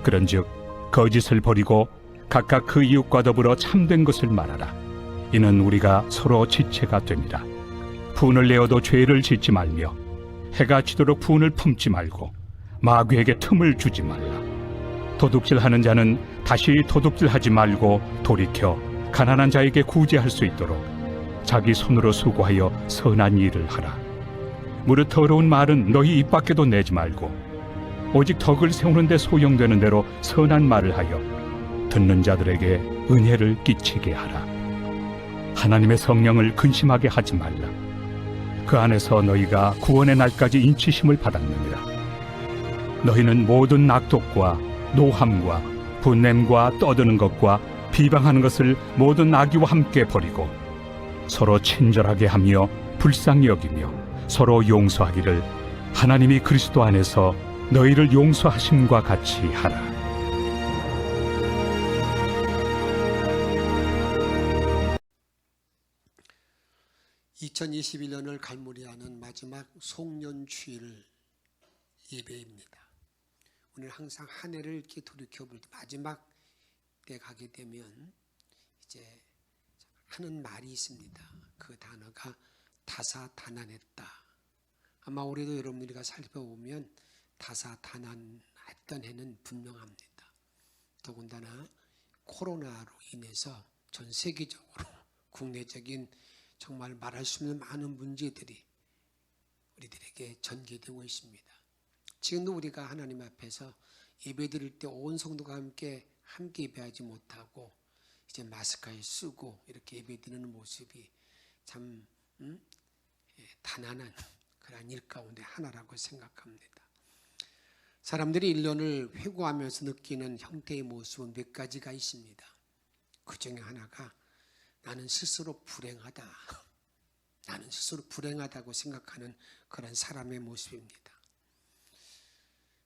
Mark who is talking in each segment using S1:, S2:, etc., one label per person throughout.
S1: 그런즉 거짓을 버리고 각각 그 이웃과 더불어 참된 것을 말하라. 이는 우리가 서로 지체가 됨이라. 분을 내어도 죄를 짓지 말며 해가 지도록 분을 품지 말고 마귀에게 틈을 주지 말라. 도둑질하는 자는 다시 도둑질하지 말고 돌이켜 가난한 자에게 구제할 수 있도록 자기 손으로 수고하여 선한 일을 하라. 무릇 더러운 말은 너희 입 밖에도 내지 말고 오직 덕을 세우는 데 소용되는 대로 선한 말을 하여 듣는 자들에게 은혜를 끼치게 하라. 하나님의 성령을 근심하게 하지 말라. 그 안에서 너희가 구원의 날까지 인치심을 받았느니라. 너희는 모든 악독과 노함과 분냄과 떠드는 것과 비방하는 것을 모든 악의와 함께 버리고 서로 친절하게 하며 불쌍히 여기며 서로 용서하기를 하나님이 그리스도 안에서 너희를 용서하심과 같이 하라.
S2: (2021년을) 갈무리하는 마지막 송년주일 예배입니다. 오늘 항상 한 해를 이렇게 돌이켜볼 때 마지막 때 가게 되면 이제 하는 말이 있습니다. 그 단어가 다사다난했다. 아마 올해도 여러분들이 살펴보면 다사다난했던 해는 분명합니다. 더군다나 코로나로 인해서 전 세계적으로 국내적인 정말 말할 수 없는 많은 문제들이 우리들에게 전개되고 있습니다. 지금도 우리가 하나님 앞에서 예배 드릴 때 온 성도가 함께 예배하지 못하고 이제 마스크에 쓰고 이렇게 예배 드리는 모습이 참 단안한 그런 일 가운데 하나라고 생각합니다. 사람들이 1년을 회고하면서 느끼는 형태의 모습은 몇 가지가 있습니다. 그 중에 하나가 나는 스스로 불행하다. 나는 스스로 불행하다고 생각하는 그런 사람의 모습입니다.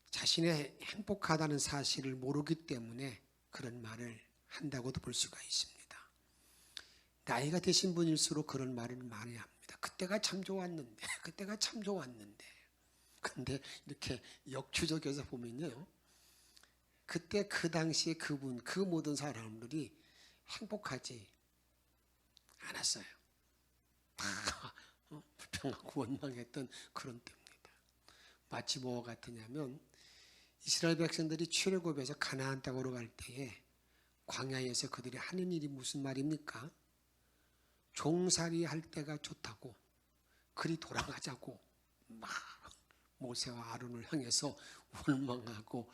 S2: 자신의 행복하다는 사실을 모르기 때문에 그런 말을 한다고도 볼 수가 있습니다. 나이가 드신 분일수록 그런 말을 많이 합니다. 그때가 참 좋았는데, 그때가 참 좋았는데. 근데 이렇게 역추적해서 보면요, 그때 그 당시에 그분, 그 모든 사람들이 행복하지 않았어요. 다 불평하고 원망했던 그런 때입니다. 마치 뭐와 같으냐면 이스라엘 백성들이 출애굽에서 가나안 땅으로 갈 때에 광야에서 그들이 하는 일이 무슨 말입니까? 종살이 할 때가 좋다고, 그리 돌아가자고 막 모세와 아론을 향해서 원망하고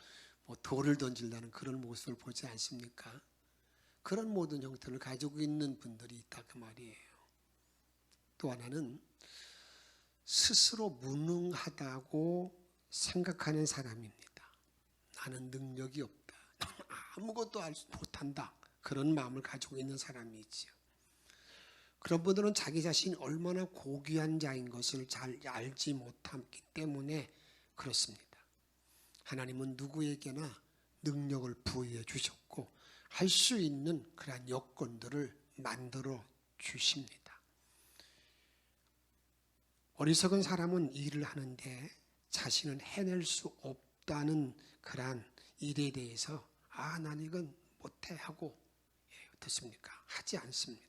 S2: 돌을 던질다는 그런 모습을 보지 않습니까? 그런 모든 형태를 가지고 있는 분들이 있다 그 말이에요. 또 하나는 스스로 무능하다고 생각하는 사람입니다. 나는 능력이 없다. 아무것도 못한다. 그런 마음을 가지고 있는 사람이 있죠. 그런 분들은 자기 자신이 얼마나 고귀한 자인 것을 잘 알지 못하기 때문에 그렇습니다. 하나님은 누구에게나 능력을 부여해 주셨고 할 수 있는 그러한 여건들을 만들어 주십니다. 어리석은 사람은 일을 하는데 자신은 해낼 수 없다는 그러한 일에 대해서 난 이건 못해 하고 어떻습니까? 하지 않습니다.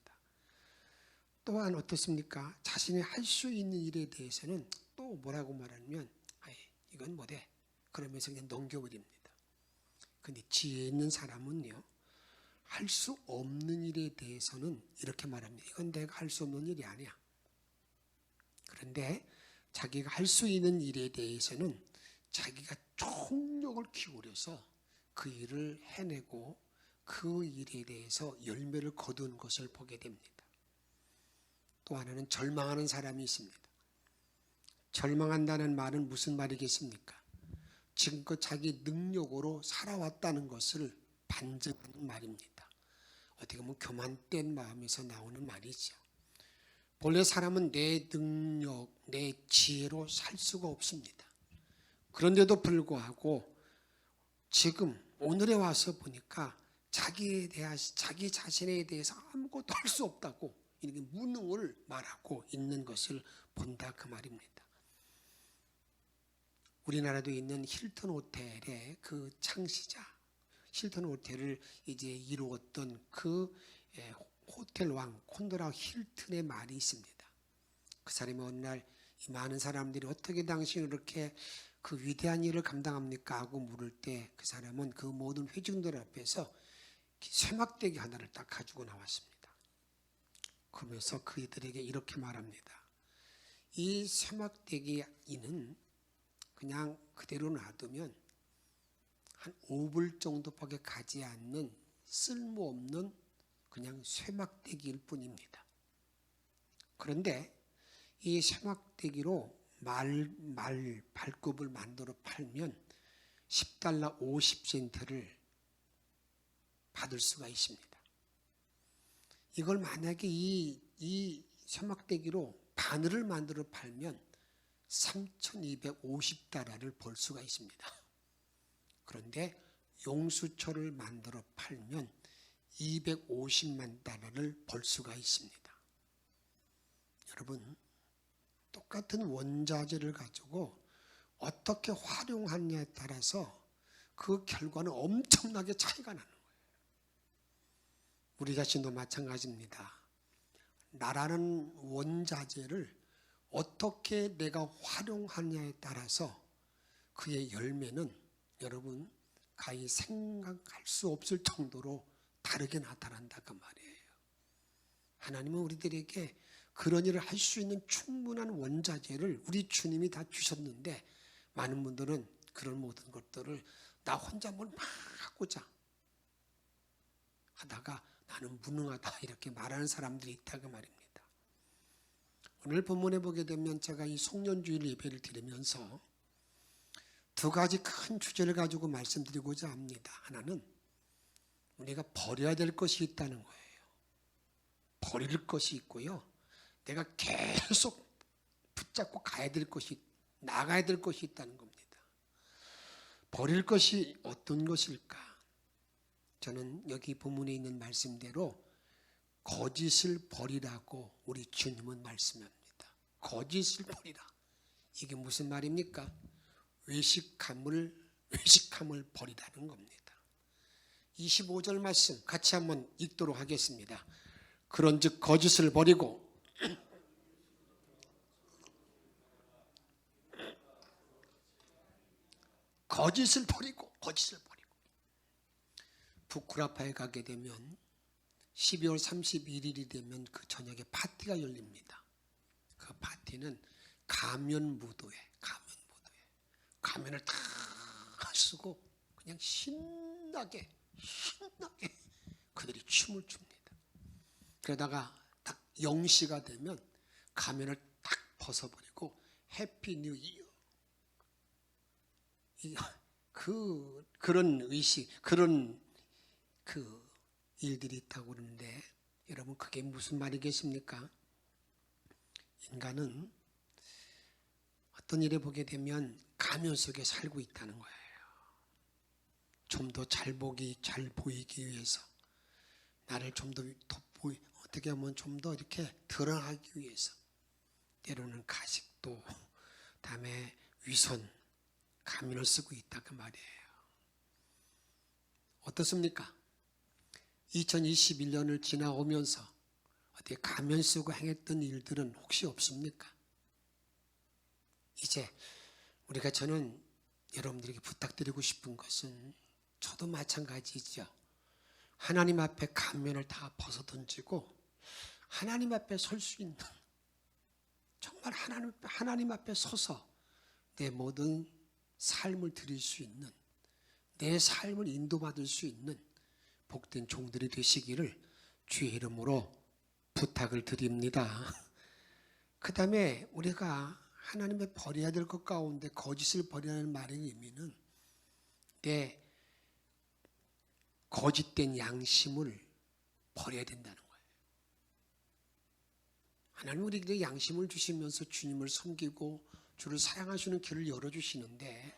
S2: 또한 어떻습니까? 자신이 할 수 있는 일에 대해서는 또 뭐라고 말하면 이건 못해 그러면서 그냥 넘겨버립니다. 근데 지혜 있는 사람은요, 할 수 없는 일에 대해서는 이렇게 말합니다. 이건 내가 할 수 없는 일이 아니야. 그런데 자기가 할 수 있는 일에 대해서는 자기가 총력을 기울여서 그 일을 해내고 그 일에 대해서 열매를 거두는 것을 보게 됩니다. 또 하나는 절망하는 사람이 있습니다. 절망한다는 말은 무슨 말이겠습니까? 지금껏 자기 능력으로 살아왔다는 것을 반증하는 말입니다. 어떻게 보면 교만된 마음에서 나오는 말이죠. 본래 사람은 내 능력, 내 지혜로 살 수가 없습니다. 그런데도 불구하고 지금 오늘에 와서 보니까 자기 자신에 대해서 아무것도 할 수 없다고 이렇게 무능을 말하고 있는 것을 본다 그 말입니다. 우리나라도 있는 힐튼 호텔의 그 창시자 힐튼 호텔을 이제 이루었던 그 호텔 왕 콘도라 힐튼의 말이 있습니다. 그 사람이 어느 날 이 많은 사람들이 어떻게 당신이 그렇게 그 위대한 일을 감당합니까? 하고 물을 때 그 사람은 그 모든 회중들 앞에서 쇠막대기 하나를 딱 가지고 나왔습니다. 그러면서 그들에게 이렇게 말합니다. 이 쇠막대기는 그냥 그대로 놔두면 한 5불 정도밖에 가지 않는 쓸모없는 그냥 쇠막대기일 뿐입니다. 그런데 이 쇠막대기로 말 발굽을 만들어 팔면 $10 50센트를 받을 수가 있습니다. 이걸 만약에 이 쇠막대기로 바늘을 만들어 팔면 $3,250를 벌 수가 있습니다. 그런데 용수철을 만들어 팔면 $250만 벌 수가 있습니다. 여러분, 똑같은 원자재를 가지고 어떻게 활용하느냐에 따라서 그 결과는 엄청나게 차이가 나는 거예요. 우리 자신도 마찬가지입니다. 나라는 원자재를 어떻게 내가 활용하느냐에 따라서 그의 열매는 여러분 가히 생각할 수 없을 정도로 다르게 나타난다 그 말이에요. 하나님은 우리들에게 그런 일을 할 수 있는 충분한 원자재를 우리 주님이 다 주셨는데 많은 분들은 그런 모든 것들을 나 혼자 뭘 막 하고자 하다가 나는 무능하다 이렇게 말하는 사람들이 있다 그 말입니다. 오늘 본문에 보게 되면 제가 이 송년주일 예배를 드리면서 두 가지 큰 주제를 가지고 말씀드리고자 합니다. 하나는 우리가 버려야 될 것이 있다는 거예요. 버릴 것이 있고요. 내가 계속 붙잡고 가야 될 것이, 나가야 될 것이 있다는 겁니다. 버릴 것이 어떤 것일까? 저는 여기 본문에 있는 말씀대로 거짓을 버리라고 우리 주님은 말씀합니다. 거짓을 버리라. 이게 무슨 말입니까? 외식함을 버리라는 겁니다. 25절 말씀 같이 한번 읽도록 하겠습니다. 그런즉 거짓을 버리고 거짓을 버리고 부쿠라파에 가게 되면 12월 31일이 되면 그 저녁에 파티가 열립니다. 그 파티는 가면무도회 가면을 다 쓰고 그냥 신나게 그들이 춤을 춥니다. 그러다가 딱 0시가 되면 가면을 딱 벗어버리고 해피 뉴 이어 그런 의식 그런 그 일들이 있다고 그러는데 여러분 그게 무슨 말이겠습니까? 인간은 어떤 일에 보게 되면 가면 속에 살고 있다는 거예요. 좀 더 잘 보이기 위해서 나를 좀 더 어떻게 하면 좀 더 이렇게 드러나기 위해서 때로는 가식도 다음에 위선 가면을 쓰고 있다 그 말이에요. 어떻습니까? 2021년을 지나오면서 어떻게 가면 쓰고 행했던 일들은 혹시 없습니까? 이제 저는 여러분들에게 부탁드리고 싶은 것은 저도 마찬가지죠. 하나님 앞에 가면을 다 벗어던지고 하나님 앞에 설 수 있는 정말 하나님 앞에 서서 내 모든 삶을 드릴 수 있는 내 삶을 인도받을 수 있는 복된 종들이 되시기를 주의 이름으로 부탁을 드립니다. 그 다음에 우리가 하나님의 버려야 될 것 가운데 거짓을 버리라는 말의 의미는 내 거짓된 양심을 버려야 된다는 거예요. 하나님 우리에게 양심을 주시면서 주님을 섬기고 주를 사랑하시는 길을 열어주시는데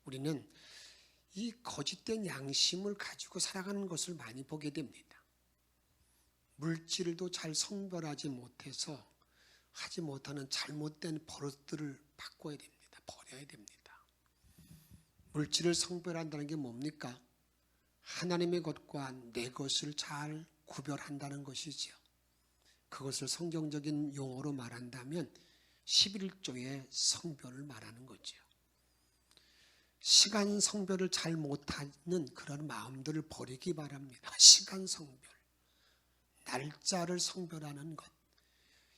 S2: 우리는 이 거짓된 양심을 가지고 살아가는 것을 많이 보게 됩니다. 물질도 잘 성별하지 못해서 하지 못하는 잘못된 버릇들을 바꿔야 됩니다. 버려야 됩니다. 물질을 성별한다는 게 뭡니까? 하나님의 것과 내 것을 잘 구별한다는 것이지요. 그것을 성경적인 용어로 말한다면 11조의 성별을 말하는 거죠. 시간 성별을 잘 못하는 그런 마음들을 버리기 바랍니다. 시간 성별, 날짜를 성별하는 것.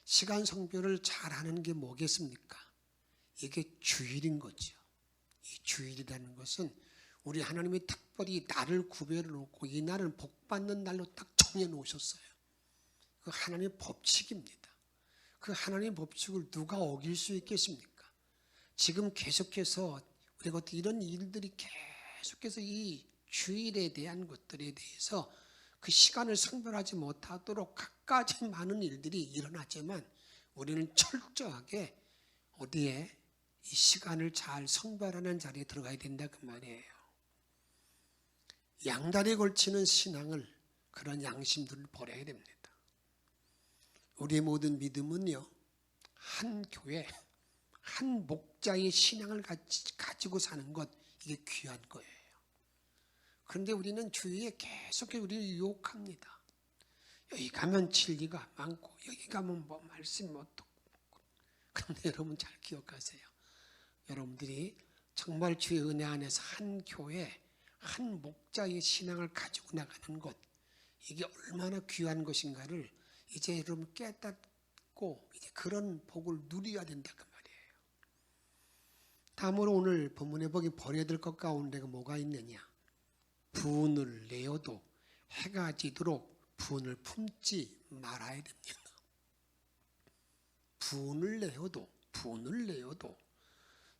S2: 시간 성별을 잘하는 게 뭐겠습니까? 이게 주일인 거죠. 이 주일이라는 것은 우리 하나님이 특별히 날을 구별해 놓고 이 날은 복받는 날로 딱 정해 놓으셨어요. 그 하나님의 법칙입니다. 그 하나님의 법칙을 누가 어길 수 있겠습니까? 지금 계속해서 우리가 이런 일들이 계속해서 이 주일에 대한 것들에 대해서 그 시간을 성별하지 못하도록 갖가지 많은 일들이 일어나지만 우리는 철저하게 어디에 이 시간을 잘 성별하는 자리에 들어가야 된다 그 말이에요. 양다리에 걸치는 신앙을, 그런 양심들을 버려야 됩니다. 우리의 모든 믿음은요, 한 교회, 한 목자의 신앙을 가지고 사는 것, 이게 귀한 거예요. 그런데 우리는 주위에 계속해서 우리를 유혹합니다. 여기 가면 진리가 많고 여기 가면 뭐 말씀 못 듣고. 그런데 여러분 잘 기억하세요. 여러분들이 정말 주의 은혜 안에서 한 교회, 한 목자의 신앙을 가지고 나가는 것, 이게 얼마나 귀한 것인가를 이제 여러분 깨닫고 이제 그런 복을 누려야 된다 그 말이에요. 다음으로 오늘 본문에 보기 버려야 될 것 가운데가 뭐가 있느냐? 분을 내어도 해가 지도록 분을 품지 말아야 됩니다. 분을 내어도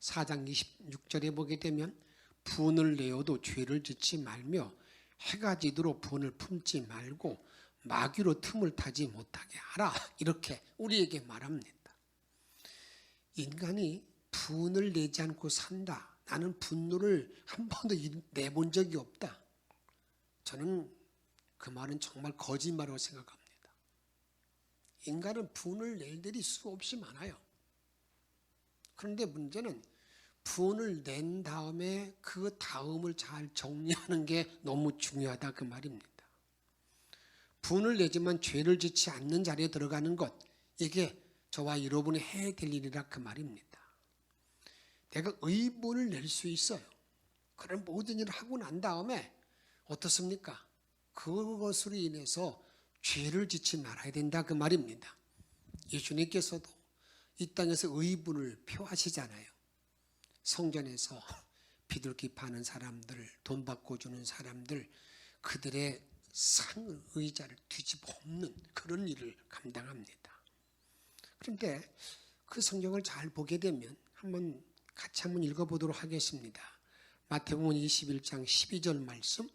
S2: 4장 26절에 보게 되면 분을 내어도 죄를 짓지 말며 해가 지도록 분을 품지 말고 마귀로 틈을 타지 못하게 하라, 이렇게 우리에게 말합니다. 인간이 분을 내지 않고 산다, 나는 분노를 한 번도 내본 적이 없다, 저는 그 말은 정말 거짓말이라고 생각합니다. 인간은 분을 낼 일이 수없이 많아요. 그런데 문제는 분을 낸 다음에 그 다음을 잘 정리하는 게 너무 중요하다 그 말입니다. 분을 내지만 죄를 짓지 않는 자리에 들어가는 것, 이게 저와 여러분이 해야 될 일이라 그 말입니다. 내가 의분을 낼 수 있어요. 그런 모든 일을 하고 난 다음에 어떻습니까? 그것으로 인해서 죄를 짓지 말아야 된다 그 말입니다. 예수님께서도 이 땅에서 의분을 표하시잖아요. 성전에서 비둘기 파는 사람들, 돈 받고 주는 사람들, 그들의 상을, 의자를 뒤집어 엎는 그런 일을 감당합니다. 그런데 그 성경을 잘 보게 되면 같이 한번 읽어보도록 하겠습니다. 마태복음 21장 12절 말씀,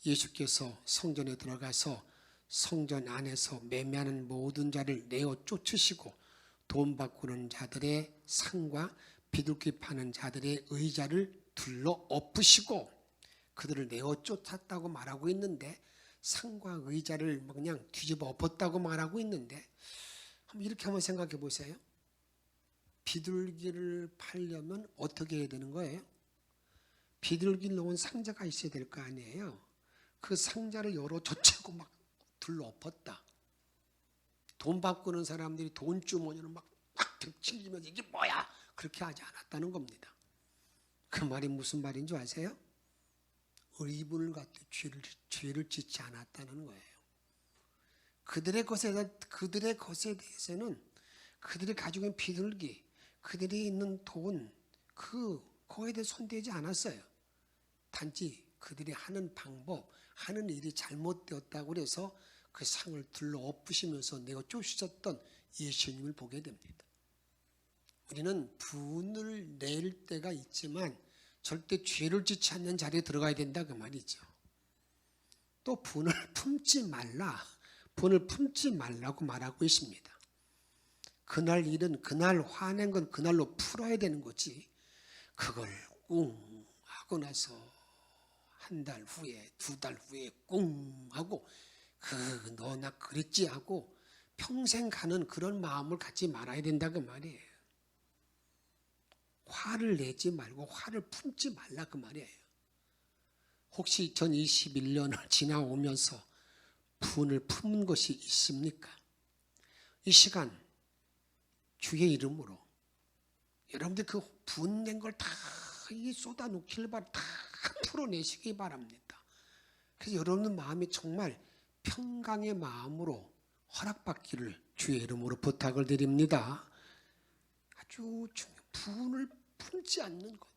S2: 예수께서 성전에 들어가서 성전 안에서 매매하는 모든 자를 내어 쫓으시고 돈 바꾸는 자들의 상과 비둘기 파는 자들의 의자를 둘러 엎으시고, 그들을 내어 쫓았다고 말하고 있는데 상과 의자를 그냥 뒤집어 엎었다고 말하고 있는데, 이렇게 한번 생각해 보세요. 비둘기를 팔려면 어떻게 해야 되는 거예요? 비둘기를 놓은 상자가 있어야 될 거 아니에요. 그 상자를 열어 젖히고 막 둘러 엎었다. 돈 바꾸는 사람들이 돈 주머니를 막 득칠리면서 이게 뭐야? 그렇게 하지 않았다는 겁니다. 그 말이 무슨 말인 줄 아세요? 의분을 갖고 죄를 짓지 않았다는 거예요. 그들의 것에 대해서는 그들이 가지고 있는 비둘기, 그들이 있는 돈, 그거에 대해 손대지 않았어요. 단지 그들이 하는 방법, 하는 일이 잘못되었다고 해서 그 상을 둘러 엎으시면서 내가 쫓으셨던 예수님을 보게 됩니다. 우리는 분을 낼 때가 있지만 절대 죄를 짓지 않는 자리에 들어가야 된다 그 말이죠. 또 분을 품지 말라고 말하고 있습니다. 그날 일은, 그날 화낸 건 그날로 풀어야 되는 거지, 그걸 꿍 하고 나서 한 달 후에, 2달 후에 꿍 하고 너 나 그랬지 하고 평생 가는 그런 마음을 갖지 말아야 된다 그 말이에요. 화를 내지 말고 화를 품지 말라 그 말이에요. 혹시 2021년을 지나오면서 분을 품은 것이 있습니까? 이 시간 주의 이름으로 여러분들 그 분낸 걸 다 쏟아놓길 다 풀어내시기 바랍니다. 그래서 여러분 마음이 정말 평강의 마음으로 허락받기를 주의 이름으로 부탁을 드립니다. 아주 중요한 분을 품지 않는 것,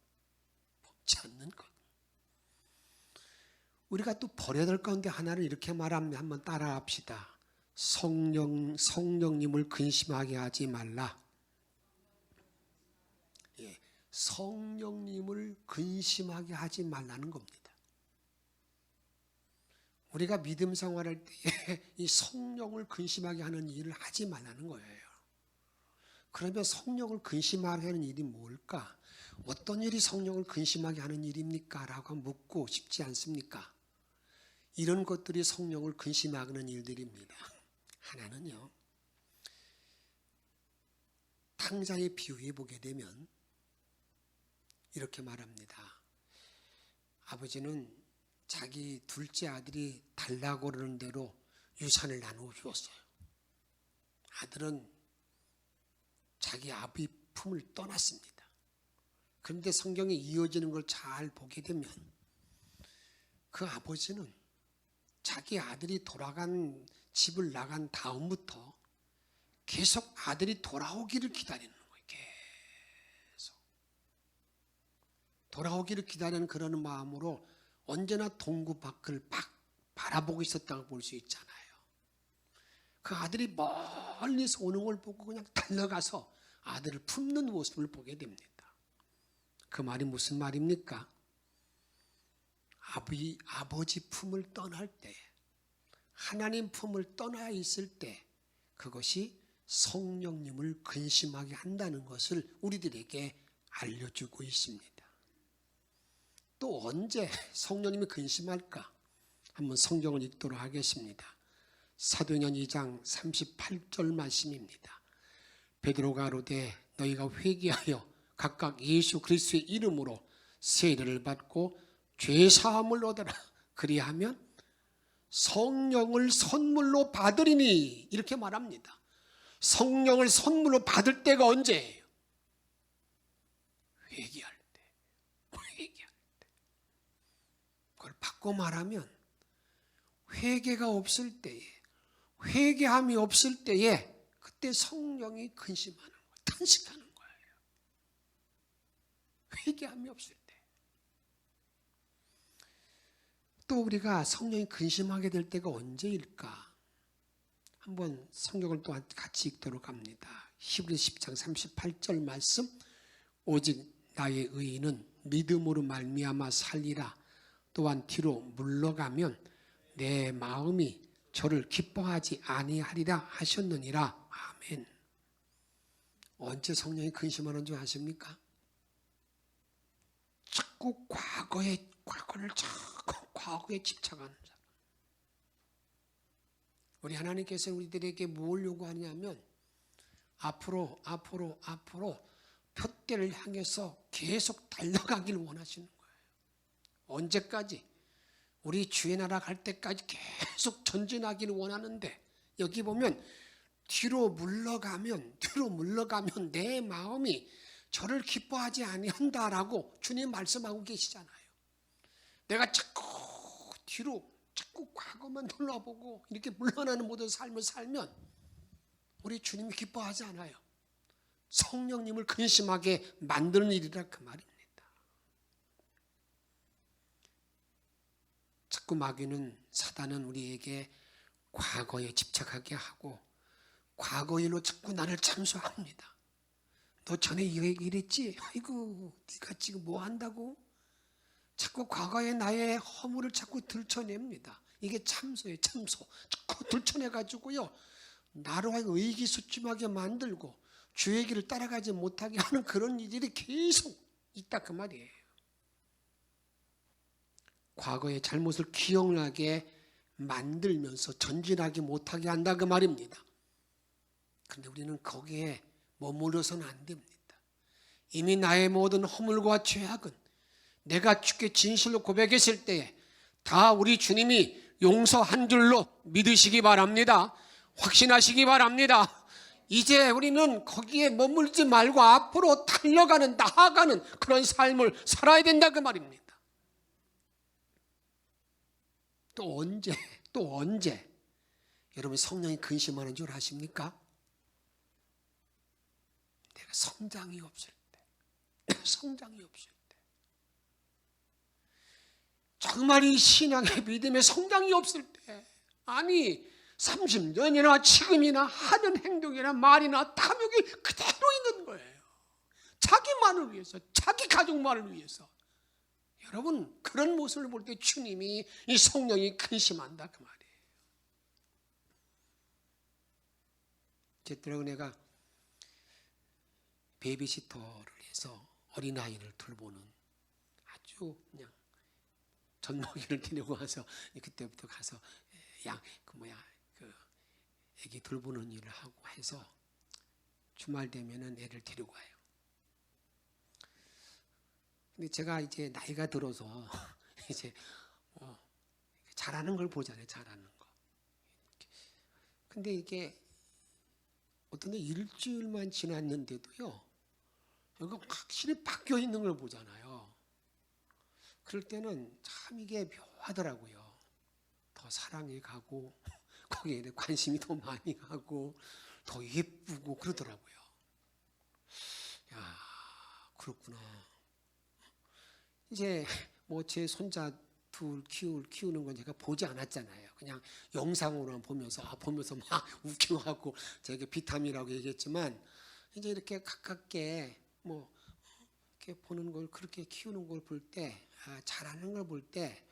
S2: 우리가 또 버려야 될 가운데 하나를 이렇게 말합니다. 한번 따라합시다. 성령님을 근심하게 하지 말라. 예, 성령님을 근심하게 하지 말라는 겁니다. 우리가 믿음 생활할 때에 이 성령을 근심하게 하는 일을 하지 말라는 거예요. 그러면 성령을 근심하게 하는 일이 뭘까? 어떤 일이 성령을 근심하게 하는 일입니까? 라고 묻고 싶지 않습니까? 이런 것들이 성령을 근심하게 하는 일들입니다. 하나는요, 탕자의 비유에 보게 되면 이렇게 말합니다. 아버지는 자기 둘째 아들이 달라고 그러는 대로 유산을 나누어 주었어요. 아들은 자기 아비 품을 떠났습니다. 그런데 성경에 이어지는 걸 잘 보게 되면 그 아버지는 자기 아들이 돌아간 집을 나간 다음부터 계속 아들이 돌아오기를 기다리는 거예요. 계속 돌아오기를 기다리는 그런 마음으로 언제나 동구 밖을 바라보고 있었다고 볼 수 있잖아요. 그 아들이 멀리서 오는 걸 보고 그냥 달려가서 아들을 품는 모습을 보게 됩니다. 그 말이 무슨 말입니까? 아버지 품을 떠날 때, 하나님 품을 떠나 있을 때 그것이 성령님을 근심하게 한다는 것을 우리들에게 알려주고 있습니다. 또 언제 성령님이 근심할까? 한번 성경을 읽도록 하겠습니다. 사도행전 2장 38절 말씀입니다. 베드로가 가로되 너희가 회개하여 각각 예수 그리스도의 이름으로 세례를 받고 죄사함을 얻어라. 그리하면 성령을 선물로 받으리니, 이렇게 말합니다. 성령을 선물로 받을 때가 언제예요? 회개할 때. 그걸 바꿔 말하면 회개가 없을 때에, 회개함이 없을 때에 그때 성령이 근심하는 거예요. 탄식하는 거예요. 회개함이 없을 때. 또 우리가 성령이 근심하게 될 때가 언제일까? 한번 성경을 또 같이 읽도록 합니다. 히브리서 10장 38절 말씀. 오직 나의 의인은 믿음으로 말미암아 살리라. 또한 뒤로 물러가면 내 마음이 저를 기뻐하지 아니하리라 하셨느니라. 아멘. 언제 성령이 근심하는 줄 아십니까? 자꾸 과거에 집착하는 사람. 우리 하나님께서 우리들에게 뭘 요구하냐면 앞으로 표대를 향해서 계속 달려가길 원하시는 거예요. 언제까지? 우리 주의 나라 갈 때까지 계속 전진하기를 원하는데, 여기 보면 뒤로 물러가면 내 마음이 저를 기뻐하지 아니한다라고 주님 말씀하고 계시잖아요. 내가 자꾸 과거만 돌아보고 이렇게 물러나는 모든 삶을 살면 우리 주님이 기뻐하지 않아요. 성령님을 근심하게 만드는 일이라 그 말입니다. 자꾸 마귀는, 사단은 우리에게 과거에 집착하게 하고 과거 일로 자꾸 나를 참소합니다. 너 전에 이랬지? 아이고 네가 지금 뭐 한다고? 자꾸 과거의 나의 허물을 자꾸 들춰냅니다. 이게 참소예요. 참소. 자꾸 들춰내가지고요, 나로 하여금 의기소침하게 만들고 주의 길을 따라가지 못하게 하는 그런 일들이 계속 있다 그 말이에요. 과거의 잘못을 기억나게 만들면서 전진하지 못하게 한다 그 말입니다. 그런데 우리는 거기에 머무르서는 안 됩니다. 이미 나의 모든 허물과 죄악은 내가 주께 진실로 고백했을 때에 다 우리 주님이 용서한 줄로 믿으시기 바랍니다. 확신하시기 바랍니다. 이제 우리는 거기에 머물지 말고 앞으로 달려가는, 나아가는 그런 삶을 살아야 된다 그 말입니다. 또 언제 여러분 성령이 근심하는 줄 아십니까? 내가 성장이 없을 때, 정말 이 신앙의 믿음의 성장이 없을 때, 아니 30년이나 지금이나 하는 행동이나 말이나 탐욕이 그대로 있는 거예요. 자기만을 위해서, 자기 가족만을 위해서. 여러분, 그런 모습을 볼 때 주님이, 이 성령이 근심한다 그 말이에요. 제때로 내가 베이비시터를 해서 어린아이를 돌보는 아주 그냥 젖먹이를 데리고 와서 그때부터 가서 애기 돌보는 일을 하고 해서 주말 되면은 애를 데리고 와요. 근데 제가 이제 나이가 들어서 이제 잘하는 걸 보잖아요, 잘하는 거. 근데 이게 어떤 데 일주일만 지났는데도요, 이거 확실히 바뀌어 있는 걸 보잖아요. 그럴 때는 참 이게 묘하더라고요. 더 사랑이 가고 거기에 대해 관심이 더 많이 가고 더 예쁘고 그러더라고요. 야, 그렇구나. 이제 뭐 제 손자 둘 키우는 건 제가 보지 않았잖아요. 그냥 영상으로만 보면서 막 웃겨하고 제가 비타민이라고 얘기했지만, 이제 이렇게 가깝게 뭐 이렇게 보는 걸, 그렇게 키우는 걸 볼 때, 잘하는 걸 볼 때,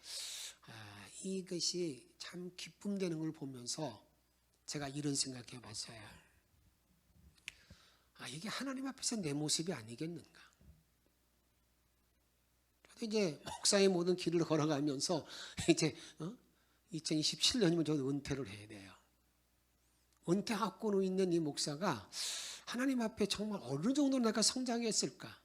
S2: 이것이 참 기쁨되는 걸 보면서 제가 이런 생각해 봤어요. 이게 하나님 앞에서 내 모습이 아니겠는가. 저도 이제 목사의 모든 길을 걸어가면서 이제 2027년이면 저도 은퇴를 해야 돼요. 은퇴하고 있는 이 목사가 하나님 앞에 정말 어느 정도 내가 성장했을까.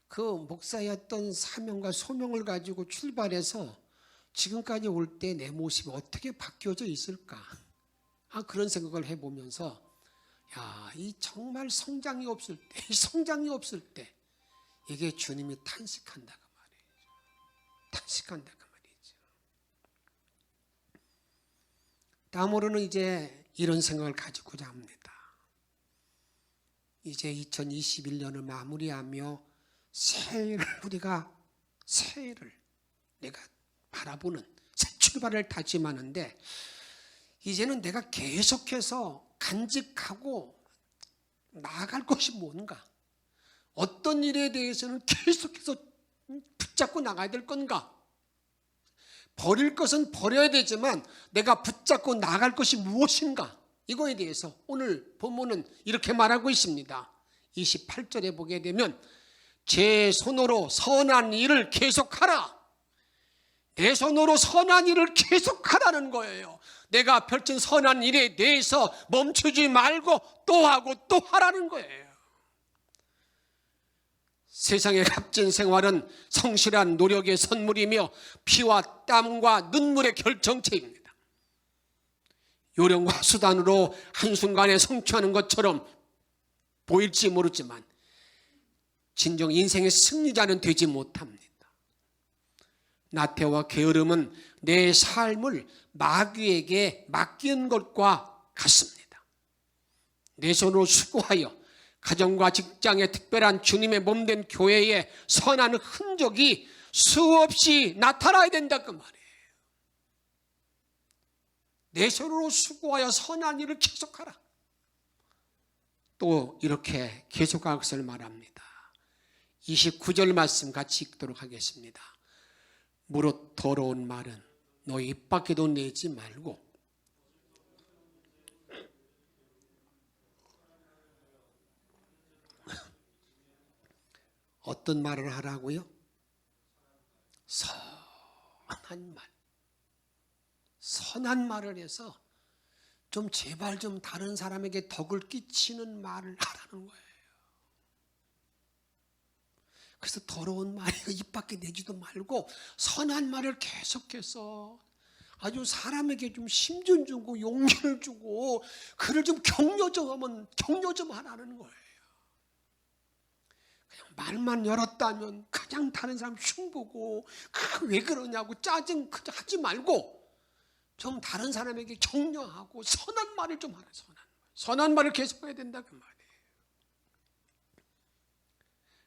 S2: 그 목사였던 사명과 소명을 가지고 출발해서 지금까지 올 때 내 모습이 어떻게 바뀌어져 있을까. 그런 생각을 해보면서, 이 정말 성장이 없을 때, 이게 주님이 탄식한다 그 말이죠. 다음으로는 이제 이런 생각을 가지고자 합니다. 이제 2021년을 마무리하며 새해를 내가 바라보는 새 출발을 다짐하는데, 이제는 내가 계속해서 간직하고 나아갈 것이 뭔가, 어떤 일에 대해서는 계속해서 붙잡고 나가야 될 건가, 버릴 것은 버려야 되지만 내가 붙잡고 나갈 것이 무엇인가, 이거에 대해서 오늘 본문은 이렇게 말하고 있습니다. 28절에 보게 되면 제 손으로 선한 일을 계속하라. 내 손으로 선한 일을 계속하라는 거예요. 내가 펼친 선한 일에 대해서 멈추지 말고 또 하고 또 하라는 거예요. 세상의 값진 생활은 성실한 노력의 선물이며 피와 땀과 눈물의 결정체입니다. 요령과 수단으로 한순간에 성취하는 것처럼 보일지 모르지만 진정 인생의 승리자는 되지 못합니다. 나태와 게으름은 내 삶을 마귀에게 맡긴 것과 같습니다. 내 손으로 수고하여 가정과 직장에 특별한 주님의 몸된 교회에 선한 흔적이 수없이 나타나야 된다 그 말이에요. 내 손으로 수고하여 선한 일을 계속하라. 또 이렇게 계속할 것을 말합니다. 29절 말씀 같이 읽도록 하겠습니다. 무릇 더러운 말은 너 입 밖에도 내지 말고 어떤 말을 하라고요? 선한 말. 선한 말을 해서 좀 제발 좀 다른 사람에게 덕을 끼치는 말을 하라는 거예요. 그래서 더러운 말 입 밖에 내지도 말고 선한 말을 계속해서 아주 사람에게 좀 힘 좀 주고 용기를 주고 그를 좀 격려 좀 하라는 거예요. 그냥 말만 열었다면 그냥 다른 사람 흉보고 왜 그러냐고 짜증 그냥 하지 말고 좀 다른 사람에게 격려하고 선한 말을 좀 하라. 선한 말을 계속해야 된다 그 말이에요.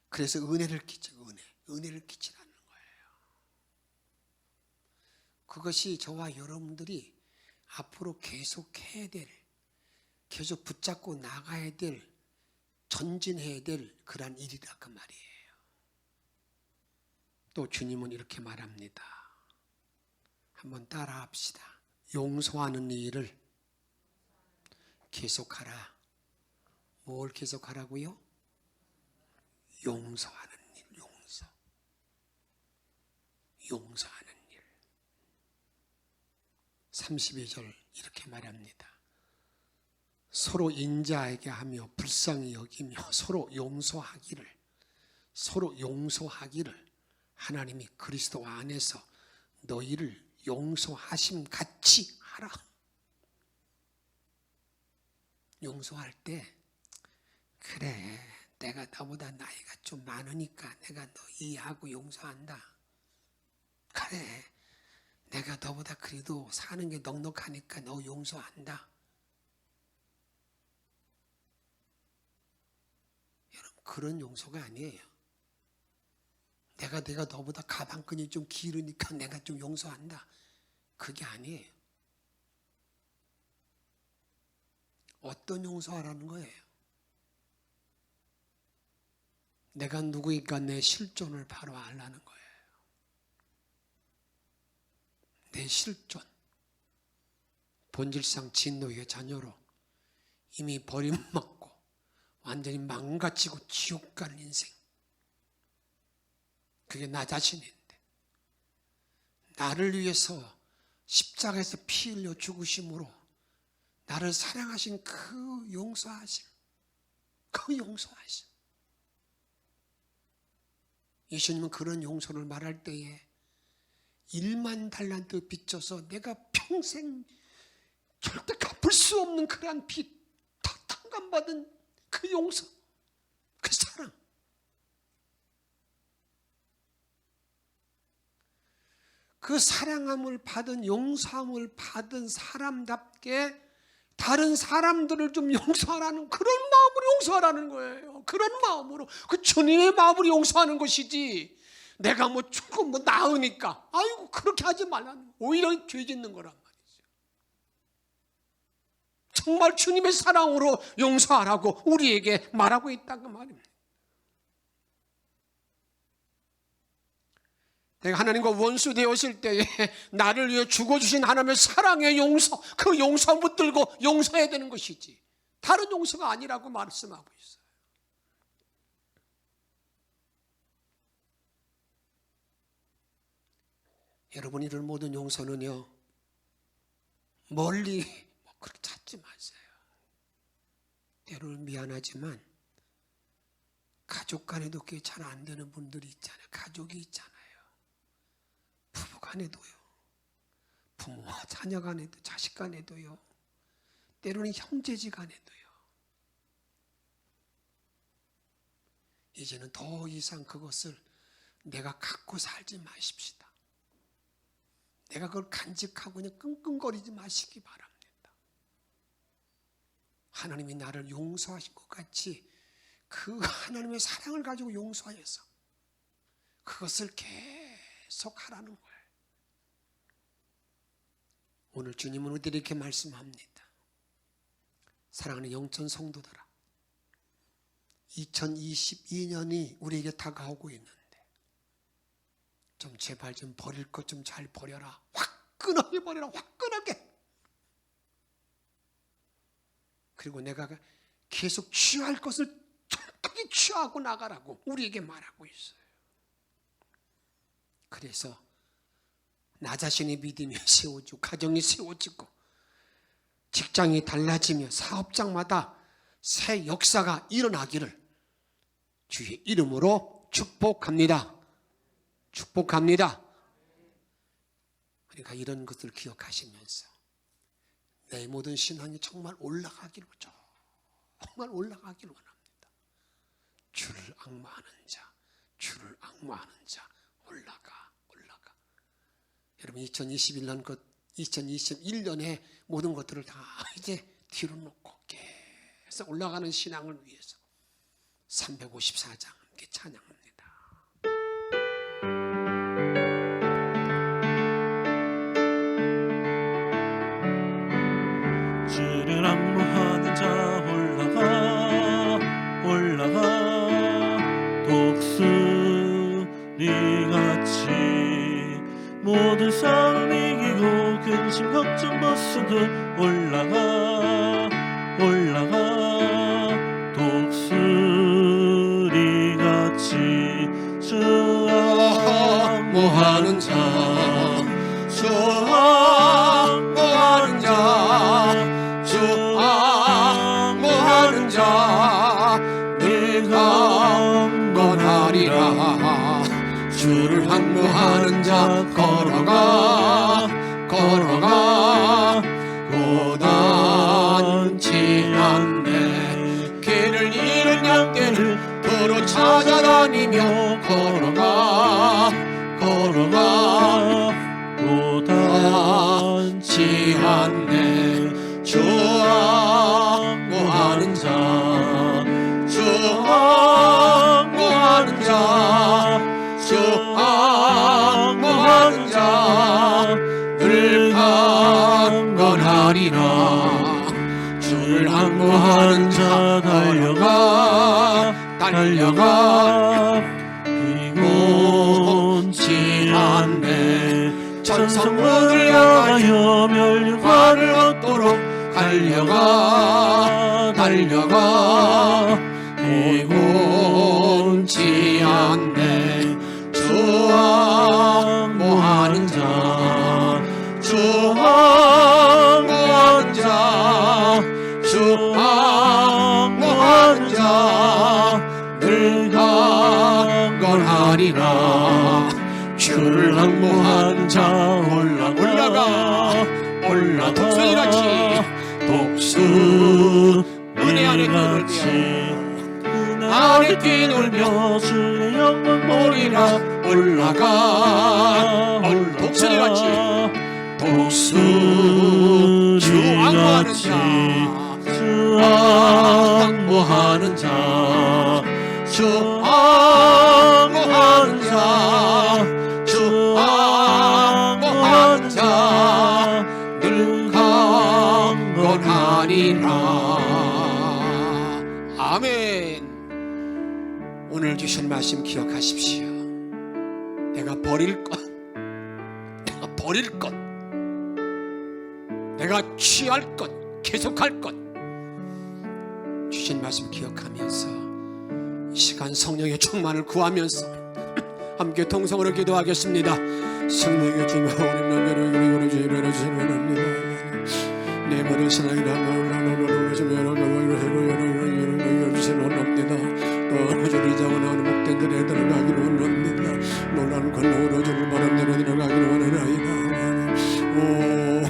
S2: 그래서 은혜를 끼치고 은혜를 끼치라는 거예요. 그것이 저와 여러분들이 앞으로 계속 해야 될, 계속 붙잡고 나가야 될, 전진해야 될 그러한 일이다 그 말이에요. 또 주님은 이렇게 말합니다. 한번 따라합시다. 용서하는 일을 계속하라. 뭘 계속하라고요? 용서하는 일, 용서하는 일. 32절 이렇게 말합니다. 서로 인자하게 하며 불쌍히 여기며 서로 용서하기를 하나님이 그리스도 안에서 너희를 용서하심 같이 하라. 용서할 때 그래 내가 너보다 나이가 좀 많으니까 내가 너 이해하고 용서한다. 그래 내가 너보다 그래도 사는 게 넉넉하니까 너 용서한다. 여러분 그런 용서가 아니에요. 내가 너보다 가방끈이 좀 길으니까 내가 좀 용서한다. 그게 아니에요. 어떤 용서하라는 거예요? 내가 누구니까 내 실존을 바로 알라는 거예요. 내 실존. 본질상 진노의 자녀로 이미 버림받고 완전히 망가지고 지옥 가는 인생. 그게 나 자신인데 나를 위해서 십자가에서 피 흘려 죽으심으로 나를 사랑하신 그 용서하심. 예수님은 그런 용서를 말할 때에 1만 달란트 빚져서 내가 평생 절대 갚을 수 없는 그러한 빚, 탕감받은 그 용서, 그 사랑. 그 사랑함을 받은, 용서함을 받은 사람답게 다른 사람들을 좀 용서하라는 그런 마음으로 용서하라는 거예요. 그런 마음으로 그 주님의 마음으로 용서하는 것이지 내가 조금 나으니까 아이고 그렇게 하지 말라는 오히려 죄 짓는 거란 말이죠. 정말 주님의 사랑으로 용서하라고 우리에게 말하고 있다고 말입니다. 내가 하나님과 원수 되었을 때에 나를 위해 죽어주신 하나님의 사랑의 용서, 그 용서 붙들고 용서해야 되는 것이지 다른 용서가 아니라고 말씀하고 있어요. 여러분 이런 모든 용서는요 멀리 그렇게 찾지 마세요. 때로는 미안하지만 가족 간에도 그게 잘 안 되는 분들이 있잖아요. 가족이 있잖아요. 부부 간에도요. 부모와 자녀 간에도 자식 간에도요. 때로는 형제지 간에도요. 이제는 더 이상 그것을 내가 갖고 살지 마십시다. 내가 그걸 간직하고 그냥 끙끙거리지 마시기 바랍니다. 하나님이 나를 용서하신 것 같이 그 하나님의 사랑을 가지고 용서하여서 그것을 계속 하라는 거예요. 오늘 주님은 우리들에게 이렇게 말씀합니다. 사랑하는 영천 성도들아, 2022년이 우리에게 다가오고 있는데 좀 제발 좀 버릴 것 좀 잘 버려라. 화끈하게 버려라. 화끈하게. 그리고 내가 계속 취할 것을 정확하게 취하고 나가라고 우리에게 말하고 있어요. 그래서 나 자신의 믿음이 세워지고 가정이 세워지고 직장이 달라지며 사업장마다 새 역사가 일어나기를 주의 이름으로 축복합니다. 축복합니다. 그러니까 이런 것들을 기억하시면서 내 모든 신앙이 정말 올라가기를 정말 올라가기를 원합니다. 주를 앙모하는 자, 주를 앙모하는 자, 올라가. 여러분 2021년에 모든 것들을 다 이제 뒤로 놓고 계속 올라가는 신앙을 위해서 354장 함께 찬양합니다.
S3: 주를 앙모하는 자 올라가 독수리같이 모든 싸움 이기고 근심 걱정 벗어도 올라가 독수리같이 주 앙모하는 자 주 앙모하는 자 주 앙모하는 자 늘 강건하리라. 주를 앙모하는 자 걸어가 고단치 않네. 길을 잃은 양떼를 도로 찾아다니며 걸어가 고단치 않네. 주 앙모하는 자 주 앙모하는 자 주 앙모하는 자 늘 강건하리라. 주를 앙모하는 자 달려가 피곤치 않네. 천성문을 향하여 멸류관을 얻도록 달려가 피곤치 않네. 주 앙모하는 자 주 앙모하는 자 주 앙모하는 자 늘 강건하리라. 주를 앙모하는 자 올라가 독수 은혜 안에 뛰놀며 주의 영광 보리라. 올라가 독수리같이 주 앙모하는 자 주 앙모하는 자 늘 강건하리라. 아멘. 오늘 주신 말씀 기억하십시오. 내가 버릴 것, 내가 취할 것, 계속할 것, 주신 말씀 기억하면서 이 시간 성령의 충만을 구하면서 함께 통성으로 기도하겠습니다. 성령의 충만 우리 남녀를 주시면 원합니다. 내 모든 신앙이 주시면 원합니다. 주를 잡아나오는 목된 자리에 들어가기를 원합니다. 놀라운 권능으로 주를 바람대로 들어가기를 원하나이다.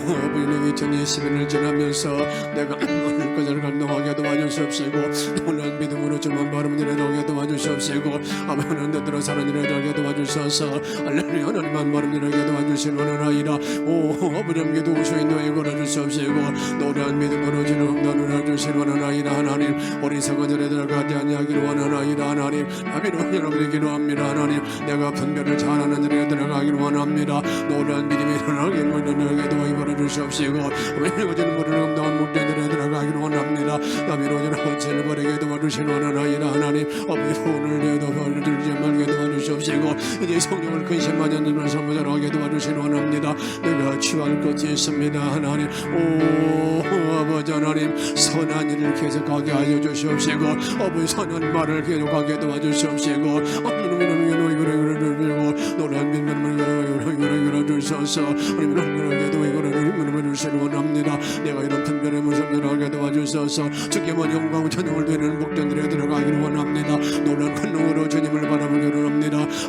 S3: 아버지는 2021년을 지나면서 내가 오늘 것을 감동하게 도와주시옵시고 놀라운 믿음으로 주만 바람을 내려오게 도와주시옵시고 아버지는 너들어 사는 일을 하게 도와주셔서 할렐루야 하나님만 바람을 내려오게 도와주시는 원하나이다. 아버지 함께 도우시는 너희 걸어주시옵시고 놀라운 믿음으로 주는 응답을 해주시는 원하나이다. 하나님 어리석은 자리에 들어가지 아니하기를 원하나이다. 하나님 아비로 여러분에게 기도합니다. 하나님 내가 분별을 잘하는 자리에 들어가기를 원합니다. 놀라운 믿음이 일어나게 너에게 도와이 벌어주시옵시고 어지는 물을 감당한 목대들에 들어가기를 원합니다. 아비로지는 헌신을 버리게 도와주시는 원하나이다. 하나님 아비로 오늘 내도 벌어들지 말게 도와주시옵시고 이제 성령을 근심하지 않는 선무자라게 도와주시는 원합니다. 내가 취할 것이 있습니다. 하나님 아버지 하나님 선한 일을 계속하게 하여 주시옵시고 아버지 선한 말을 계속하게 도와주시옵시고 노란 빛을 주셔서 하나님께도 이거를 주시는 원합니다. 내가 이런 분별의 모습을 하게 도와주셔서 주께만 영광 찬양을 되는 목전들에 들어가기를 원합니다. 놀란 권능으로 주님을 바라보기를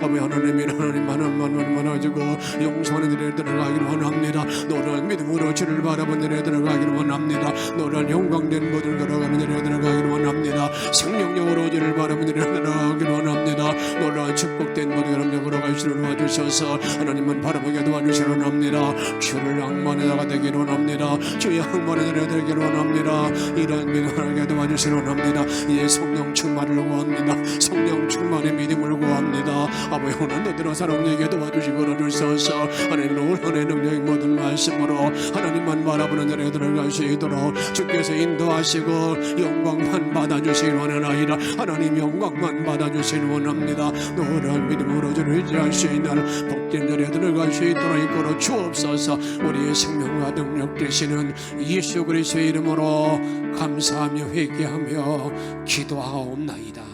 S3: 아버지 하나님만 많아지고 용서하는 일에 들어가기를 원합니다. 노란 믿음으로 주를 바라보는 일에 들어가기를 원합니다. 노란 영광된 모든 걸어가는 일에 들어가기를 원합니다. 생명력으로 주를 바라보는 일에 들어가기를 원합니다. 노란 축복된 모든 걸음에 걸어갈 수 도와주셔서 하나님만 바라보게 도와주시기 원합니다. 주를 양만의 자가 되기를 원합니다. 주의 양만의 자가 되기를 원합니다. 이런 믿음을 도와주시기 원합니다. 예, 성령 충만을 구합니다. 성령 충만의 믿음을 구합니다. 아버지 오늘도 들어 사랑에게 도와주시고 주셔서 하나님은 올한해 능력의 모든 말씀으로 하나님만 바라보는 자리에 들어갈 수 있도록 주께서 인도하시고 영광만 받아주시길 원하나이다. 하나님 영광만 받아주시길 원합니다. 노란 믿음으로 주를 의지할 수 있는 복된 자리에 들어갈 수 있도록 이끌어 주옵소서. 우리의 생명과 능력 되시는 예수 그리스도의 이름으로 감사하며 회개하며 기도하옵나이다.